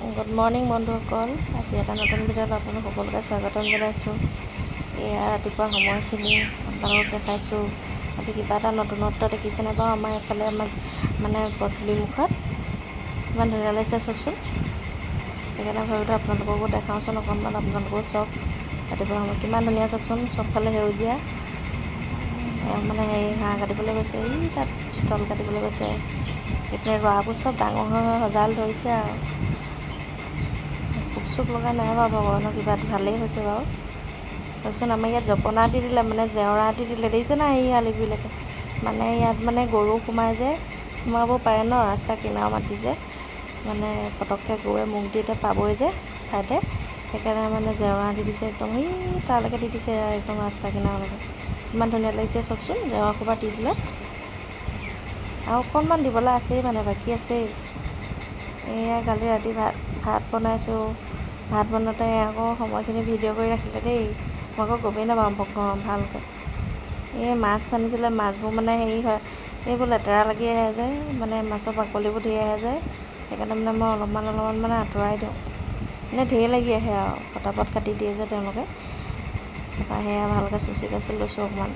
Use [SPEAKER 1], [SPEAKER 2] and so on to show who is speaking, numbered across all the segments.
[SPEAKER 1] Good morning বন্ধুসকল। আজি এটা নতুন ভিডিঅ'ত আপোনালোক সকলোকে স্বাগতম জনাইছোঁ। এয়া ৰাতিপুৱা সময়খিনি আপোনালোকক দেখাইছোঁ। আজি কিবা এটা নতুনত্ব দেখিছেনে বাৰু? আমাৰ এইফালে মানে পদূলি মুখত ইমান ধুনীয়া লাগিছে চাওকচোন। সেইকাৰণে ভাবিলোঁ আপোনালোককো দেখাওঁচোন অকণমান, আপোনালোকেও চাওক। ৰাতিপুৱা সময় কিমান ধুনীয়া চাওকচোন, চবফালে সেউজীয়া। মানে ঘাঁহ কাটিবলৈ গৈছে, তাত তল কাটিবলৈ গৈছে। এইপিনে ৰোৱাবোৰ চব ডাঙৰ হৈ সজাল ধৰিছে আৰু পোক চোক লগা নাই বাৰু, ভগৱানৰ কিবা ভালেই হৈছে বাৰু। তাৰপিছত আমাৰ ইয়াত জপনা দি দিলে, মানে জেওৰা দি দিলে, দেখিছে না এই আলিবিলাকে। মানে ইয়াত মানে গৰু সোমাই যে, সোমাব পাৰে ন, ৰাস্তা কিনাৰৰ মাটি যে, মানে পটককৈ গৰুৱে মুখ দি এতিয়া পাবই যে ঠাইতে, সেইকাৰণে মানে জেওৰা দি দিছে একদম, সেই তালৈকে দি দিছে একদম ৰাস্তা কিনাৰলৈকে। ইমান ধুনীয়া লাগিছে চাওকচোন, জেওৰা সোপা দি দিলে। আৰু অকণমান দিবলৈ আছেই, মানে বাকী আছেই। এয়া কালি ৰাতি ভাত বনাইছোঁ। ভাত বনাওঁতে আকৌ সময়খিনি ভিডিঅ' কৰি ৰাখিলে দেই, মই আকৌ গমেই নাপাওঁ ভালকৈ। এই মাছ আনিছিলে, মাছবোৰ মানে হেৰি হয়, এইবোৰ লেতেৰা লাগি আহে যে, মানে মাছৰ বাকলিবোৰ ধেৰ আহে যে, সেইকাৰণে মানে মই অলপমান মানে আঁতৰাই দিওঁ। মানে ধেৰ লাগি আহে আৰু পটাপট কাটি দিয়ে যে তেওঁলোকে। তাৰপৰা সেয়া ভালকৈ চুচি কাচি লৈছোঁ অকণমান,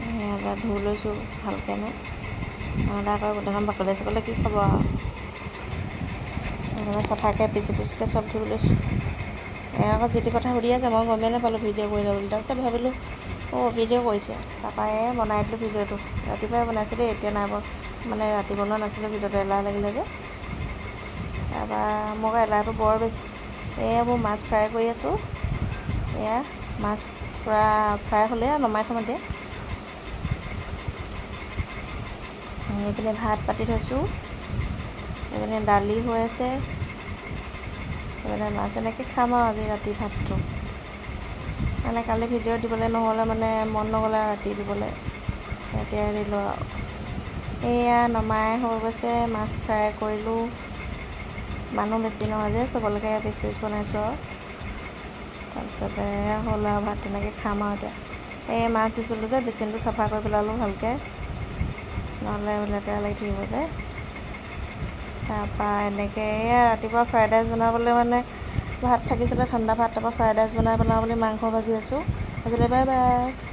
[SPEAKER 1] সেয়া ধুই লৈছোঁ ভালকৈ নে, নহ'লে আকৌ গোটেইখন বাকলে চাকলে কি খাব আৰু। সেইকাৰণে চাফাকৈ পিচিকৈ চব ধুই লৈছোঁ। আকৌ যি টি কথা সুধি আছে, মই গমেই নাপালোঁ ভিডিঅ' কৰিলে বুলি। তাৰপিছত ভাবিলোঁ ভিডিঅ' কৰিছে, তাৰপৰা বনাই দিলোঁ ভিডিঅ'টো। ৰাতিপুৱাই বনাইছোঁ দেই, এতিয়া নাই মানে ৰাতি বনোৱা নাছিলোঁ, ভিডিঅ'টো এলাহ লাগিলে যে। তাৰপৰা মোক এলাহটো বৰ বেছি। মোৰ মাছ ফ্ৰাই কৰি আছোঁ। এয়া মাছ পূৰা ফ্ৰাই হ'লেই আৰু নমাই থ'ম এতিয়া। এইপিনে ভাত পাতি থৈছোঁ, এইপিনে দালি হৈ আছে, এইপিনে মাছ। এনেকৈ খাম আৰু আজি ৰাতি ভাতটো। মানে কালি ভিডিঅ' দিবলৈ নহ'লে, মানে মন নগ'লে আৰু ৰাতি দিবলৈ, এতিয়াই দিলোঁ আৰু। এয়া নমাই হৈ গৈছে, মাছ ফ্ৰাই কৰিলোঁ। মানুহ বেছি নহয় যে, চবলৈকে পিচ বনাইছোঁ আৰু। তাৰপিছতে হ'ল আৰু ভাত, তেনেকৈ খাম আৰু এতিয়া। মাছ ধুইছিলোঁ যে, বেচিনটো চাফা কৰি পেলালোঁ ভালকৈ, নহ'লে লেতেৰা লাগি থাকিব যে। তাৰপৰা এনেকৈ ৰাতিপুৱা ফ্ৰাইড ৰাইচ বনাবলৈ মানে ভাত থাকিছিলে, ঠাণ্ডা ভাত, তাৰপৰা ফ্ৰাইড ৰাইচ বনাই পেলাওঁ বুলি মাংস ভাজি আছোঁ। আজিলৈ বাই বাই।